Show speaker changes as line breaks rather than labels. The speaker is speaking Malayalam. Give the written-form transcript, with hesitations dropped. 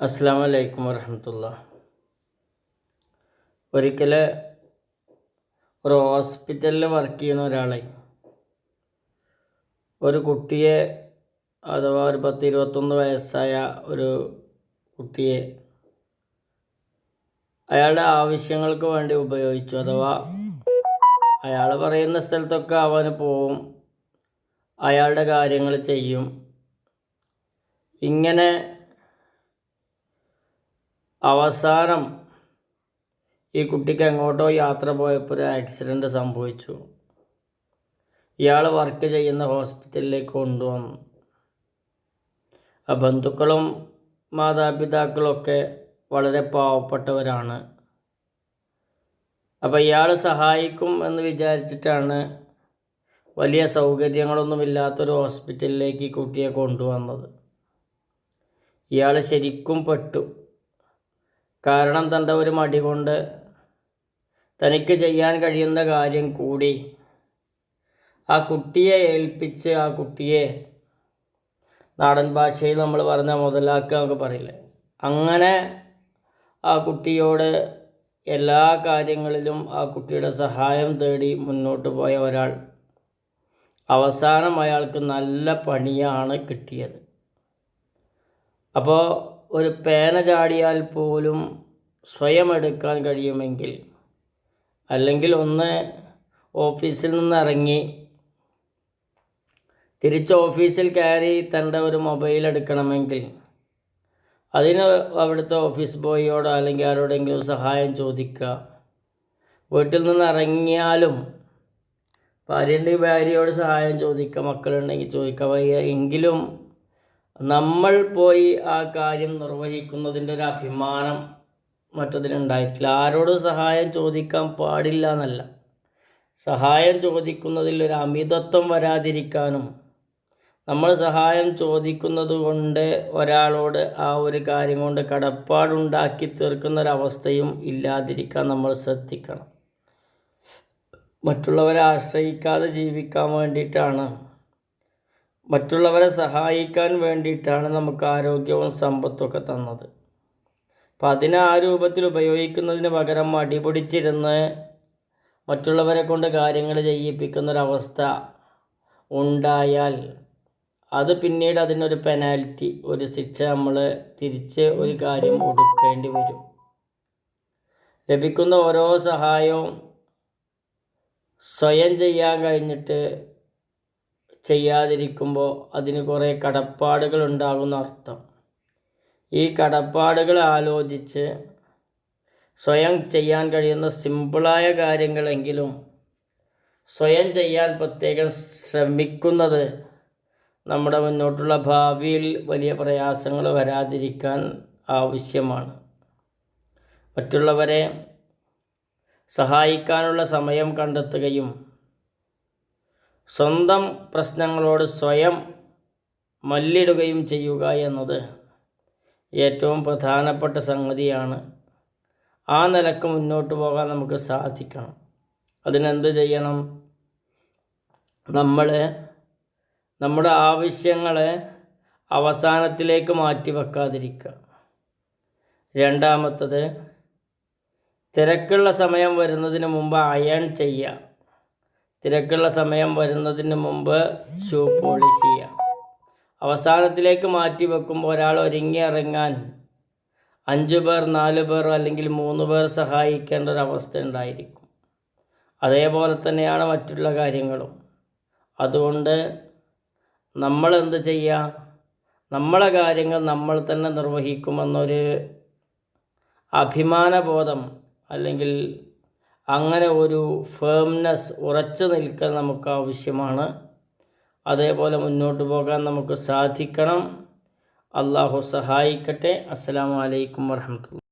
അസ്സലാമു അലൈക്കും വറഹ്മത്തുള്ളാഹി. ഒരിക്കൽ ഒരു ഹോസ്പിറ്റലിൽ വർക്ക് ചെയ്യുന്ന ഒരാളെ ഒരു കുട്ടിയെ, അഥവാ ഒരു 10-21 വയസ്സായ ഒരു കുട്ടിയെ അയാളുടെ ആവശ്യങ്ങൾക്ക് വേണ്ടി ഉപയോഗിച്ചു. അഥവാ അയാൾ പറയുന്ന സ്ഥലത്തൊക്കെ അവന് പോവും, അയാളുടെ കാര്യങ്ങൾ ചെയ്യും. ഇങ്ങനെ അവസാനം ഈ കുട്ടിക്ക് എങ്ങോട്ടോ യാത്ര പോയപ്പോൾ ഒരു ആക്സിഡൻറ്റ് സംഭവിച്ചു. ഇയാൾ വർക്ക് ചെയ്യുന്ന ഹോസ്പിറ്റലിലേക്ക് കൊണ്ടുവന്നു. ആ ബന്ധുക്കളും മാതാപിതാക്കളൊക്കെ വളരെ പാവപ്പെട്ടവരാണ്. അപ്പോൾ ഇയാൾ സഹായിക്കും എന്ന് വിചാരിച്ചിട്ടാണ് വലിയ സൗകര്യങ്ങളൊന്നുമില്ലാത്തൊരു ഹോസ്പിറ്റലിലേക്ക് ഈ കുട്ടിയെ കൊണ്ടുവന്നത്. ഇയാൾ ശരിക്കും പെട്ടു. കാരണം തൻ്റെ ഒരു മടി കൊണ്ട് തനിക്ക് ചെയ്യാൻ കഴിയുന്ന കാര്യം കൂടി ആ കുട്ടിയെ ഏൽപ്പിച്ച്, ആ കുട്ടിയെ നാടൻ ഭാഷയിൽ നമ്മൾ പറഞ്ഞ മുതലാക്കുക എന്നൊക്കെ പറയില്ലേ, അങ്ങനെ ആ കുട്ടിയോട് എല്ലാ കാര്യങ്ങളിലും ആ കുട്ടിയുടെ സഹായം തേടി മുന്നോട്ട് പോയ ഒരാൾ അവസാനം അയാൾക്ക് നല്ല പണിയാണ് കിട്ടിയത്. അപ്പോൾ ഒരു പേന ചാടിയാൽ പോലും സ്വയം എടുക്കാൻ കഴിയുമെങ്കിൽ, അല്ലെങ്കിൽ ഒന്ന് ഓഫീസിൽ നിന്നിറങ്ങി തിരിച്ച് ഓഫീസിൽ കയറി തൻ്റെ ഒരു മൊബൈൽ എടുക്കണമെങ്കിൽ അതിന് അവിടുത്തെ ഓഫീസ് ബോയിയോടോ അല്ലെങ്കിൽ ആരോടെങ്കിലും സഹായം ചോദിക്കുക. വീട്ടിൽ നിന്ന് ഇറങ്ങിയാലും ഭാര്യയുണ്ടെങ്കിൽ ഭാര്യയോട് സഹായം ചോദിക്കുക, മക്കളുണ്ടെങ്കിൽ ചോദിക്കുക. എങ്കിലും നമ്മൾ പോയി ആ കാര്യം നിർവഹിക്കുന്നതിൻ്റെ ഒരു അഭിമാനം മറ്റതിനുണ്ടായിട്ടില്ല. ആരോടും സഹായം ചോദിക്കാൻ പാടില്ല എന്നല്ല, സഹായം ചോദിക്കുന്നതിൽ ഒരു അമിതത്വം വരാതിരിക്കാനും, നമ്മൾ സഹായം ചോദിക്കുന്നത് കൊണ്ട് ഒരാളോട് ആ ഒരു കാര്യം കൊണ്ട് കടപ്പാടുണ്ടാക്കി തീർക്കുന്നൊരവസ്ഥയും ഇല്ലാതിരിക്കാൻ നമ്മൾ ശ്രദ്ധിക്കണം. മറ്റുള്ളവരെ ആശ്രയിക്കാതെ ജീവിക്കാൻ വേണ്ടിയിട്ടാണ്, മറ്റുള്ളവരെ സഹായിക്കാൻ വേണ്ടിയിട്ടാണ് നമുക്ക് ആരോഗ്യവും സമ്പത്തുമൊക്കെ തന്നത്. അപ്പം അതിനെ ആ രൂപത്തിൽ ഉപയോഗിക്കുന്നതിന് പകരം അടിപിടിച്ചിരുന്ന് മറ്റുള്ളവരെ കൊണ്ട് കാര്യങ്ങൾ ചെയ്യിപ്പിക്കുന്നൊരവസ്ഥ ഉണ്ടായാൽ അത് പിന്നീട് അതിനൊരു പെനാൽറ്റി, ഒരു ശിക്ഷ നമ്മൾ തിരിച്ച് ഒരു കാര്യം കൊടുക്കേണ്ടി വരും. ലഭിക്കുന്ന ഓരോ സഹായവും സ്വയം ചെയ്യാൻ കഴിഞ്ഞിട്ട് ചെയ്യാതിരിക്കുമ്പോൾ അതിന് കുറേ കടപ്പാടുകൾ ഉണ്ടാകുന്ന അർത്ഥം. ഈ കടപ്പാടുകൾ ആലോചിച്ച് സ്വയം ചെയ്യാൻ കഴിയുന്ന സിമ്പിളായ കാര്യങ്ങളെങ്കിലും സ്വയം ചെയ്യാൻ പ്രത്യേകം ശ്രമിക്കുന്നത് നമ്മുടെ മുന്നോട്ടുള്ള ഭാവിയിൽ വലിയ പ്രയാസങ്ങൾ വരാതിരിക്കാൻ ആവശ്യമാണ്. മറ്റുള്ളവരെ സഹായിക്കാനുള്ള സമയം കണ്ടെത്തുകയും സ്വന്തം പ്രശ്നങ്ങളോട് സ്വയം മല്ലിടുകയും ചെയ്യുക എന്നത് ഏറ്റവും പ്രധാനപ്പെട്ട സംഗതിയാണ്. ആ നിലക്ക് മുന്നോട്ട് പോകാൻ നമുക്ക് സാധിക്കണം. അതിനെന്ത് ചെയ്യണം? നമ്മൾ നമ്മുടെ ആവശ്യങ്ങളെ അവസാനത്തിലേക്ക് മാറ്റി വെക്കാതിരിക്കുക. രണ്ടാമത്തത്, തിരക്കുള്ള സമയം വരുന്നതിന് മുമ്പ് അയൺ ചെയ്യുക. തിരക്കുള്ള സമയം വരുന്നതിന് മുമ്പ് ഷൂ പോളിഷ് ചെയ്യുക. അവസാനത്തിലേക്ക് മാറ്റി വെക്കുമ്പോൾ ഒരാൾ ഒരുങ്ങി ഇറങ്ങാൻ 5 പേർ 4 പേർ അല്ലെങ്കിൽ 3 പേർ സഹായിക്കേണ്ട ഒരവസ്ഥ ഉണ്ടായിരിക്കും. അതേപോലെ തന്നെയാണ് മറ്റുള്ള കാര്യങ്ങളും. അതുകൊണ്ട് നമ്മൾ എന്ത് ചെയ്യുക? നമ്മളെ കാര്യങ്ങൾ നമ്മൾ തന്നെ നിർവഹിക്കുമെന്നൊരു അഭിമാനബോധം, അല്ലെങ്കിൽ അങ്ങനെ ഒരു ഫേംനെസ്, ഉറച്ചു നിൽക്കൽ നമുക്ക് ആവശ്യമാണ്. അതേപോലെ മുന്നോട്ട് പോകാൻ നമുക്ക് സാധിക്കണം. അള്ളാഹു സഹായിക്കട്ടെ. അസ്സലാമു അലൈക്കും വറഹ്മത്തുള്ളാഹി.